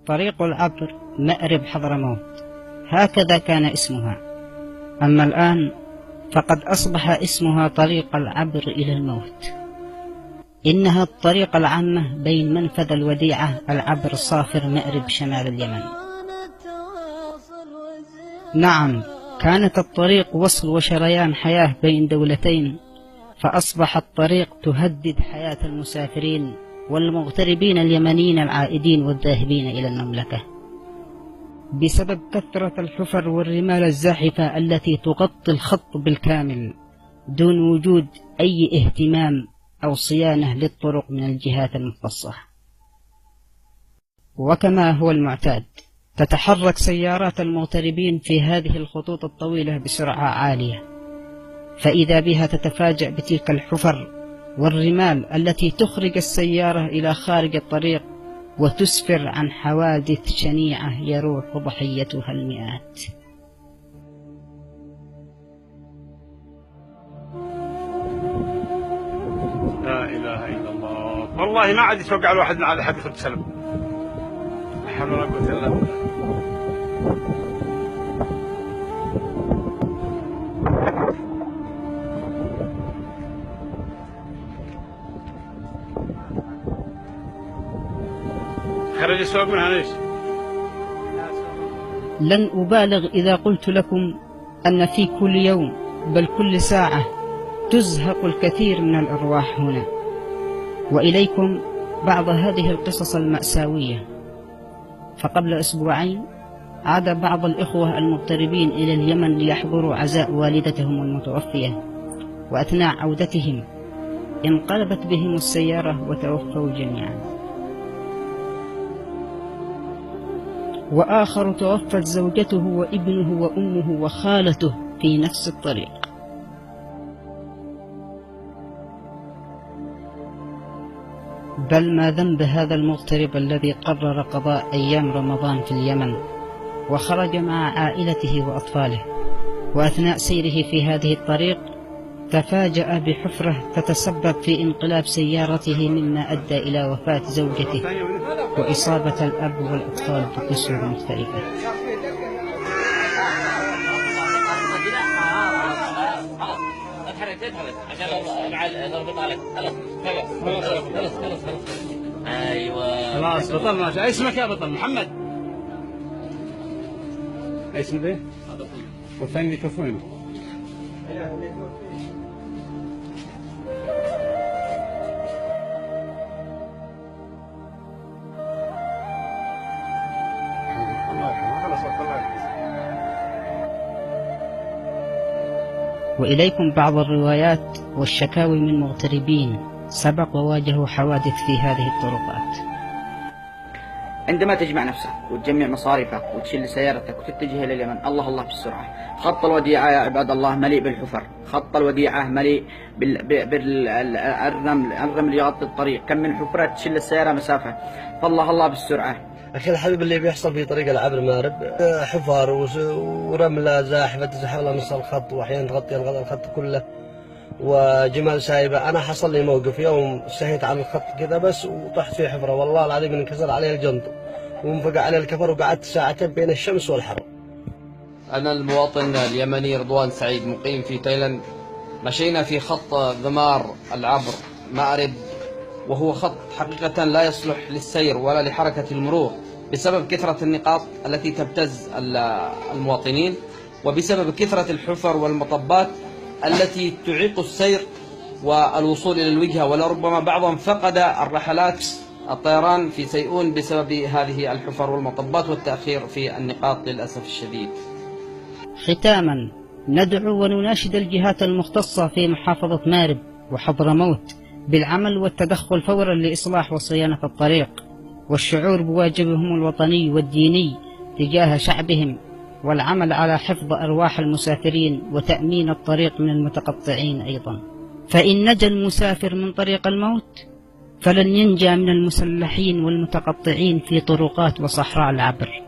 طريق العبر مأرب حضرموت، هكذا كان اسمها. أما الآن فقد أصبح اسمها طريق العبر إلى الموت. إنها الطريق العامة بين منفذ الوديعة العبر صافر مأرب شمال اليمن. نعم، كانت الطريق وصل وشريان حياة بين دولتين، فأصبح الطريق تهدد حياة المسافرين والمغتربين اليمنيين العائدين والذاهبين إلى المملكة، بسبب كثرة الحفر والرمال الزاحفة التي تغطي الخط بالكامل دون وجود أي اهتمام أو صيانة للطرق من الجهات المختصة. وكما هو المعتاد، تتحرك سيارات المغتربين في هذه الخطوط الطويلة بسرعة عالية، فإذا بها تتفاجأ بتلك الحفر والرمال التي تخرج السيارة إلى خارج الطريق وتسفر عن حوادث شنيعة يروح ضحيتها المئات. لا إله إلا الله، والله ما عاد يتوقع الواحد من هذا حد يخرج سلم. لا حول ولا قوة إلا بالله. خرج السوق منها ليش؟ لن أبالغ إذا قلت لكم أن في كل يوم بل كل ساعة تزهق الكثير من الأرواح هنا. وإليكم بعض هذه القصص المأساوية. فقبل أسبوعين عاد بعض الإخوة المغتربين إلى اليمن ليحضروا عزاء والدتهم المتوفية، وأثناء عودتهم انقلبت بهم السيارة وتوفوا جميعا. وآخر توفت زوجته وابنه وأمه وخالته في نفس الطريق. بل ما ذنب هذا المغترب الذي قرر قضاء أيام رمضان في اليمن وخرج مع عائلته وأطفاله، وأثناء سيره في هذه الطريق تفاجأ بحفرة تتسبب في انقلاب سيارته، مما أدى إلى وفاة زوجته وإصابة الأب والأطفال بكسور مختلفة. ايوه خلاص بطل. ماشي، اسمك يا بطل؟ محمد. اسم ذي؟ والثاني اللي كفوينه. وإليكم بعض الروايات والشكاوي من مغتربين سبق وواجهوا حوادث في هذه الطرقات. عندما تجمع نفسك وتجمع مصاريفك وتشيل سيارتك وتتجه إلى اليمن، الله الله بالسرعة. خط الوديعة يا عباد الله مليء بالحفر، خط الوديعة مليء بالرمل يغطي الطريق. كم من حفرة تشيل السيارة مسافة، فالله الله بالسرعة. أخي الحبيب، اللي بيحصل في طريق العبر مأرب حفر ورملة زاحفة تزحف نص الخط، وأحيانا تغطي الخط كله، وجمال سايبة. أنا حصل لي موقف يوم سهيت على الخط كذا بس وطحت في حفرة، والله العظيم انكسر علي الجنط وانفقع علي الكفر، وقعدت ساعتين بين الشمس والحر. أنا المواطن اليمني رضوان سعيد مقيم في تايلاند. مشينا في خط ذمار العبر مأرب، وهو خط حقيقة لا يصلح للسير ولا لحركة المرور بسبب كثرة النقاط التي تبتز المواطنين، وبسبب كثرة الحفر والمطبات التي تعيق السير والوصول إلى الوجهة، ولربما بعضهم فقد الرحلات الطيران في سيئون بسبب هذه الحفر والمطبات والتأخير في النقاط للأسف الشديد. ختاما، ندعو ونناشد الجهات المختصة في محافظة مأرب وحضرموت بالعمل والتدخل فورا لإصلاح وصيانة الطريق، والشعور بواجبهم الوطني والديني تجاه شعبهم، والعمل على حفظ أرواح المسافرين وتأمين الطريق من المتقطعين أيضا. فإن نجا المسافر من طريق الموت فلن ينجى من المسلحين والمتقطعين في طرقات وصحراء العبر.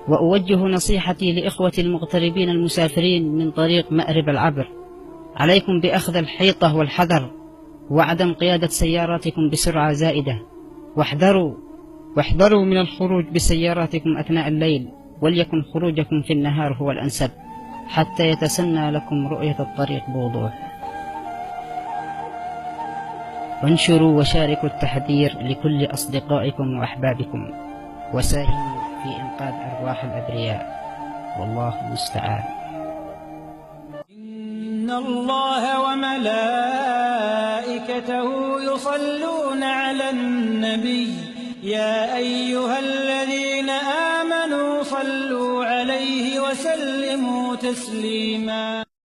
وأوجه نصيحتي لإخوتي المغتربين المسافرين من طريق مأرب العبر: عليكم بأخذ الحيطة والحذر، وعدم قيادة سياراتكم بسرعة زائدة، واحذروا من الخروج بسياراتكم أثناء الليل، وليكن خروجكم في النهار هو الأنسب حتى يتسنى لكم رؤية الطريق بوضوح. وانشروا وشاركوا التحذير لكل أصدقائكم وأحبابكم، وساهموا في إنقاذ أرواح الأبرياء، والله المستعان. إن الله وملائكته يصلون على النبي يا أيها الذين آمنوا صلوا عليه وسلموا تسليما.